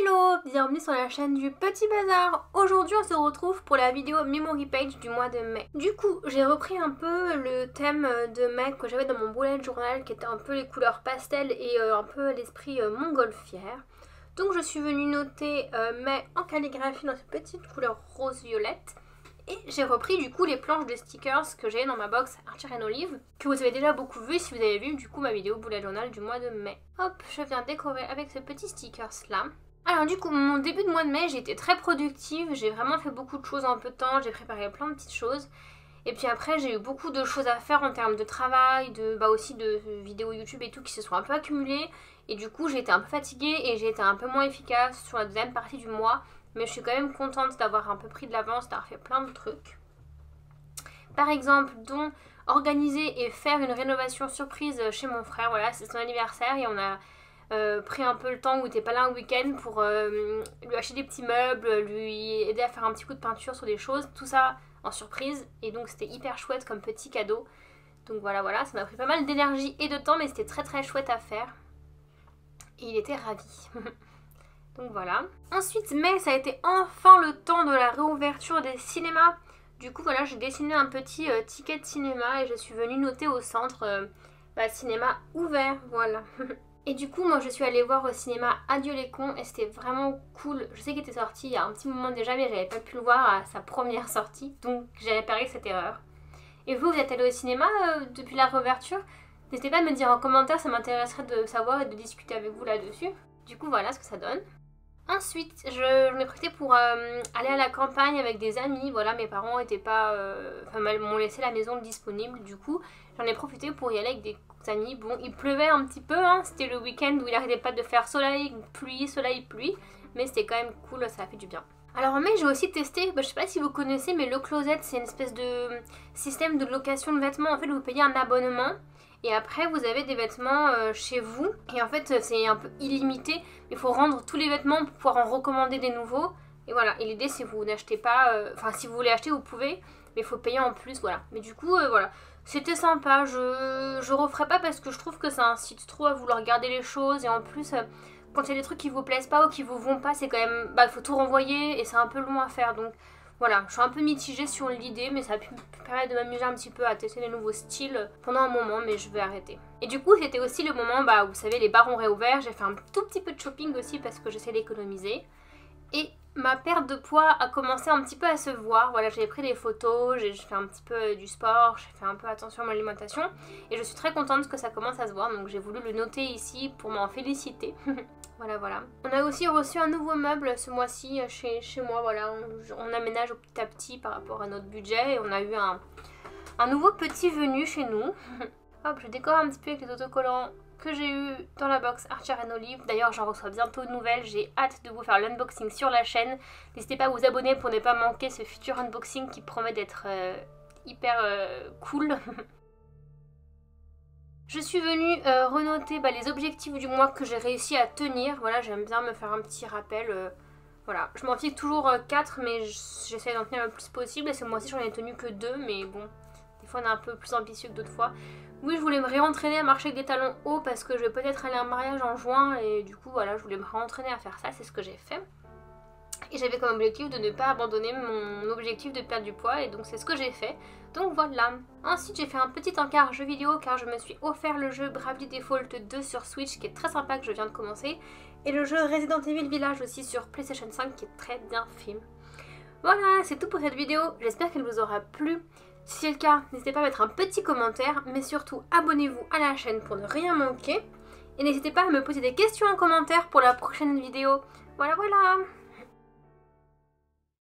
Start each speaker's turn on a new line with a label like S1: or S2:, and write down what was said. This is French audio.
S1: Hello, bienvenue sur la chaîne du Petit Bazar. Aujourd'hui on se retrouve pour la vidéo Memory Page du mois de mai. Du coup j'ai repris un peu le thème de mai que j'avais dans mon bullet journal qui était un peu les couleurs pastel et un peu l'esprit montgolfière. Donc je suis venue noter mai en calligraphie dans cette petite couleur rose-violette. Et j'ai repris du coup les planches de stickers que j'ai dans ma box Archer & Olive, que vous avez déjà beaucoup vu si vous avez vu du coup ma vidéo bullet journal du mois de mai. Hop, je viens décorer avec ce petit stickers là. Alors du coup, mon début de mois de mai, j'ai été très productive, j'ai vraiment fait beaucoup de choses en peu de temps, j'ai préparé plein de petites choses. Et puis après, j'ai eu beaucoup de choses à faire en termes de travail, aussi de vidéos YouTube et tout qui se sont un peu accumulées. Et du coup, j'ai été un peu fatiguée et j'ai été un peu moins efficace sur la deuxième partie du mois. Mais je suis quand même contente d'avoir un peu pris de l'avance, d'avoir fait plein de trucs. Par exemple, dont organiser et faire une rénovation surprise chez mon frère. Voilà, c'est son anniversaire et on a pris un peu le temps où il n'était pas là un week-end pour lui acheter des petits meubles, lui aider à faire un petit coup de peinture sur des choses, tout ça en surprise. Et donc c'était hyper chouette comme petit cadeau. Donc voilà, ça m'a pris pas mal d'énergie et de temps, mais c'était très très chouette à faire. Et il était ravi. Donc voilà. Ensuite, mai, ça a été enfin le temps de la réouverture des cinémas. Du coup, voilà, j'ai dessiné un petit ticket de cinéma et je suis venue noter au centre cinéma ouvert, voilà. Et du coup, moi, je suis allée voir au cinéma Adieu les cons et c'était vraiment cool. Je sais qu'il était sorti il y a un petit moment déjà, mais j'avais pas pu le voir à sa première sortie, donc j'ai réparé cette erreur. Et vous êtes allé au cinéma depuis la réouverture? N'hésitez pas à me dire en commentaire, ça m'intéresserait de savoir et de discuter avec vous là-dessus. Du coup, voilà ce que ça donne. Ensuite, je m'ai prêtée pour aller à la campagne avec des amis. Voilà, mes parents étaient pas, m'ont laissé la maison disponible. Du coup, j'en ai profité pour y aller avec des amis. Bon, il pleuvait un petit peu, hein. C'était le week-end où il n'arrêtait pas de faire soleil, pluie. Mais c'était quand même cool, ça a fait du bien. Alors en mai, j'ai aussi testé, je sais pas si vous connaissez, mais Le Closet, c'est une espèce de système de location de vêtements. En fait, vous payez un abonnement. Et après vous avez des vêtements chez vous et en fait c'est un peu illimité, il faut rendre tous les vêtements pour pouvoir en recommander des nouveaux. Et voilà, et l'idée c'est que vous n'achetez pas, si vous voulez acheter vous pouvez, mais il faut payer en plus, voilà. Mais du coup voilà, c'était sympa, je referai pas parce que je trouve que ça incite trop à vouloir garder les choses. Et en plus quand il y a des trucs qui vous plaisent pas ou qui vous vont pas, c'est quand même, il faut tout renvoyer et c'est un peu long à faire. Donc voilà, je suis un peu mitigée sur l'idée, mais ça a pu me permettre de m'amuser un petit peu à tester les nouveaux styles pendant un moment, mais je vais arrêter. Et du coup, c'était aussi le moment où vous savez, les bars ont réouvert. J'ai fait un tout petit peu de shopping aussi parce que j'essaie d'économiser. Et ma perte de poids a commencé un petit peu à se voir. Voilà, j'avais pris des photos, j'ai fait un petit peu du sport, j'ai fait un peu attention à mon alimentation. Et je suis très contente que ça commence à se voir, donc j'ai voulu le noter ici pour m'en féliciter. Voilà. On a aussi reçu un nouveau meuble ce mois-ci chez moi, voilà. On aménage petit à petit par rapport à notre budget et on a eu un nouveau petit venu chez nous. Hop, je décore un petit peu avec les autocollants que j'ai eu dans la box Archer & Olive. D'ailleurs, j'en reçois bientôt de nouvelles. J'ai hâte de vous faire l'unboxing sur la chaîne. N'hésitez pas à vous abonner pour ne pas manquer ce futur unboxing qui promet d'être hyper cool. Je suis venue renoter les objectifs du mois que j'ai réussi à tenir. Voilà, j'aime bien me faire un petit rappel. Voilà, je m'en fixe toujours 4, mais j'essaie d'en tenir le plus possible. Et ce mois-ci, j'en ai tenu que 2, mais bon, des fois on est un peu plus ambitieux que d'autres fois. Oui, je voulais me réentraîner à marcher avec des talons hauts parce que je vais peut-être aller à un mariage en juin. Et du coup, voilà, je voulais me réentraîner à faire ça, c'est ce que j'ai fait. Et j'avais comme objectif de ne pas abandonner mon objectif de perdre du poids, et donc c'est ce que j'ai fait. Donc voilà. Ensuite j'ai fait un petit encart jeu vidéo car je me suis offert le jeu Bravely Default 2 sur Switch qui est très sympa, que je viens de commencer. Et le jeu Resident Evil Village aussi sur PlayStation 5 qui est très bien fait. Voilà, c'est tout pour cette vidéo, j'espère qu'elle vous aura plu. Si c'est le cas, n'hésitez pas à mettre un petit commentaire, mais surtout abonnez-vous à la chaîne pour ne rien manquer. Et n'hésitez pas à me poser des questions en commentaire pour la prochaine vidéo. Voilà.